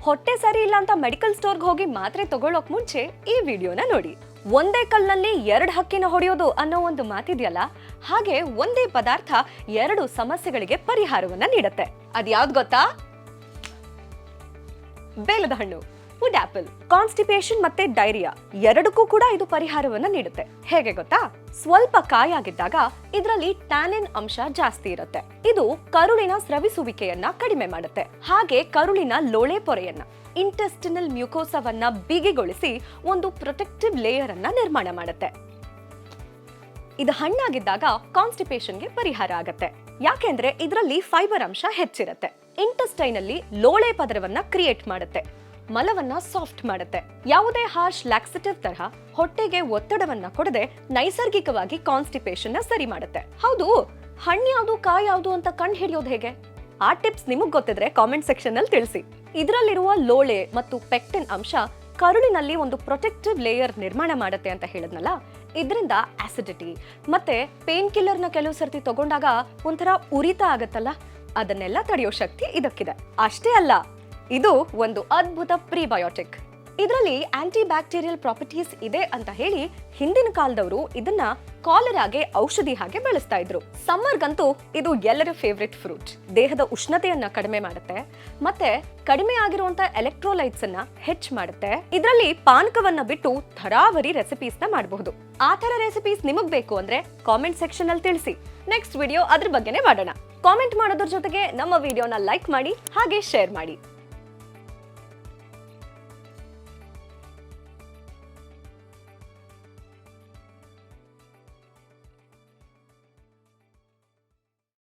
ಹೊಟ್ಟೆ ಸರಿ ಇಲ್ಲ ಅಂತ ಮೆಡಿಕಲ್ ಸ್ಟೋರ್ಗೆ ಹೋಗಿ ಮಾತ್ರೆ ತಗೊಳ್ಳೋಕ್ ಮುಂಚೆ ಈ ವಿಡಿಯೋನ ನೋಡಿ. ಒಂದೇ ಕಲ್ಲಲ್ಲಿ 2 ಹಕ್ಕಿನ ಹೊಡೆಯೋದು ಅನ್ನೋ ಒಂದು ಮಾತಿದೆಯಲ್ಲ, ಹಾಗೆ ಒಂದೇ ಪದಾರ್ಥ 2 ಸಮಸ್ಯೆಗಳಿಗೆ ಪರಿಹಾರವನ್ನ ನೀಡುತ್ತೆ. ಅದ್ಯಾವ್ದು ಗೊತ್ತಾ? ಬೇಲದ ಹಣ್ಣು, ವುಡ್ ಆಪಲ್. ಕಾನ್ಸ್ಟಿಪೇಷನ್ ಮತ್ತೆ ಡೈರಿಯಾ ಎರಡಕ್ಕೂ ಕೂಡ ಇದು ಪರಿಹಾರವನ್ನ ನೀಡುತ್ತೆ. ಹೇಗೆ ಗೊತ್ತಾ? ಸ್ವಲ್ಪ ಕಾಯಾಗಿದ್ದಾಗ ಇದರಲ್ಲಿ ಟ್ಯಾನಿನ್ ಅಂಶ ಜಾಸ್ತಿ ಇರುತ್ತೆ. ಇದು ಕರುಳಿನ ಸ್ರವಿಸುವಿಕೆಯನ್ನ ಕಡಿಮೆ ಮಾಡುತ್ತೆ. ಹಾಗೆ ಕರುಳಿನ ಲೋಳೆ ಪೊರೆಯನ್ನ, ಇಂಟೆಸ್ಟಿನಲ್ ಮ್ಯೂಕೋಸವನ್ನ ಬಿಗಿಗೊಳಿಸಿ ಒಂದು ಪ್ರೊಟೆಕ್ಟಿವ್ ಲೇಯರ್ ಅನ್ನ ನಿರ್ಮಾಣ ಮಾಡುತ್ತೆ. ಇದು ಹಣ್ಣಾಗಿದ್ದಾಗ ಕಾನ್ಸ್ಟಿಪೇಷನ್ಗೆ ಪರಿಹಾರ ಆಗತ್ತೆ. ಯಾಕೆಂದ್ರೆ ಇದರಲ್ಲಿ ಫೈಬರ್ ಅಂಶ ಹೆಚ್ಚಿರುತ್ತೆ. ಇಂಟೆಸ್ಟೈನ್ ಅಲ್ಲಿ ಲೋಳೆ ಪದರವನ್ನ ಕ್ರಿಯೇಟ್ ಮಾಡುತ್ತೆ, ಮಲವನ್ನ ಸಾಫ್ಟ್ ಮಾಡುತ್ತೆ. ಯಾವುದೇ ಹಾರ್ಶ್ ಲ್ಯಾಕ್ಸೇಟಿವ್ ತರಹ ಹೊಟ್ಟೆಗೆ ಒತ್ತಡವನ್ನ ಕೊಡದೆ ನೈಸರ್ಗಿಕವಾಗಿ ಕಾನ್ಸ್ಟಿಪೇಷನ್ ಸರಿ ಮಾಡುತ್ತೆ. ಹೌದು, ಹಣ್ಣು ಯಾವುದು ಕಾಯಿ ಯಾವುದು ಅಂತ ಕಂಡು ಹಿಡಿಯೋದು ಹೇಗೆ? ಆ ಟಿಪ್ಸ್ ನಿಮಗ್ ಗೊತ್ತಿದ್ರೆ ಕಾಮೆಂಟ್ ಸೆಕ್ಷನ್ ಅಲ್ಲಿ ತಿಳಿಸಿ. ಇದರಲ್ಲಿರುವ ಲೋಳೆ ಮತ್ತು ಪೆಕ್ಟಿನ್ ಅಂಶ ಕರುಳಿನಲ್ಲಿ ಒಂದು ಪ್ರೊಟೆಕ್ಟಿವ್ ಲೇಯರ್ ನಿರ್ಮಾಣ ಮಾಡುತ್ತೆ ಅಂತ ಹೇಳಿದ್ನಲ್ಲ, ಇದರಿಂದ ಆಸಿಡಿಟಿ ಮತ್ತೆ ಪೇನ್ ಕಿಲ್ಲರ್ ನ ಕೆಲವು ಸರ್ತಿ ತಗೊಂಡಾಗ ಒಂಥರ ಉರಿತ ಆಗತ್ತಲ್ಲ, ಅದನ್ನೆಲ್ಲ ತಡೆಯೋ ಶಕ್ತಿ ಇದಕ್ಕಿದೆ. ಅಷ್ಟೇ ಅಲ್ಲ, ಇದು ಒಂದು ಅದ್ಭುತ ಪ್ರಿಬಯೋಟಿಕ್. ಇದರಲ್ಲಿ ಆಂಟಿ ಬ್ಯಾಕ್ಟೀರಿಯಲ್ ಪ್ರಾಪರ್ಟೀಸ್ ಇದೆ ಅಂತ ಹೇಳಿ ಹಿಂದಿನ ಕಾಲದವರು ಇದನ್ನ ಕಾಲರಾಗೆ ಔಷಧಿ ಹಾಗೆ ಬಳಸ್ತಾ ಇದ್ರು. ಸಮ್ಮರ್ಗಂತೂ ಇದು ಎಲ್ಲರ ಫೇವ್ರೆಟ್ ಫ್ರೂಟ್. ದೇಹದ ಉಷ್ಣತೆಯನ್ನ ಕಡಿಮೆ ಮಾಡುತ್ತೆ ಮತ್ತೆ ಕಡಿಮೆ ಆಗಿರುವಂತ ಎಲೆಕ್ಟ್ರೋಲೈಟ್ಸ್ ಅನ್ನ ಹೆಚ್ಚು ಮಾಡುತ್ತೆ. ಇದರಲ್ಲಿ ಪಾನಕವನ್ನ ಬಿಟ್ಟು ಥರಾವರಿ ರೆಸಿಪೀಸ್ ನ ಮಾಡಬಹುದು. ಆ ತರ ರೆಸಿಪೀಸ್ ನಿಮಗ್ ಬೇಕು ಅಂದ್ರೆ ಕಾಮೆಂಟ್ ಸೆಕ್ಷನ್ ಅಲ್ಲಿ ತಿಳಿಸಿ. ನೆಕ್ಸ್ಟ್ ವಿಡಿಯೋ ಅದ್ರ ಬಗ್ಗೆನೇ ಮಾಡೋಣ. ಕಾಮೆಂಟ್ ಮಾಡೋದ್ರ ಜೊತೆಗೆ ನಮ್ಮ ವಿಡಿಯೋನ ಲೈಕ್ ಮಾಡಿ ಹಾಗೆ ಶೇರ್ ಮಾಡಿ.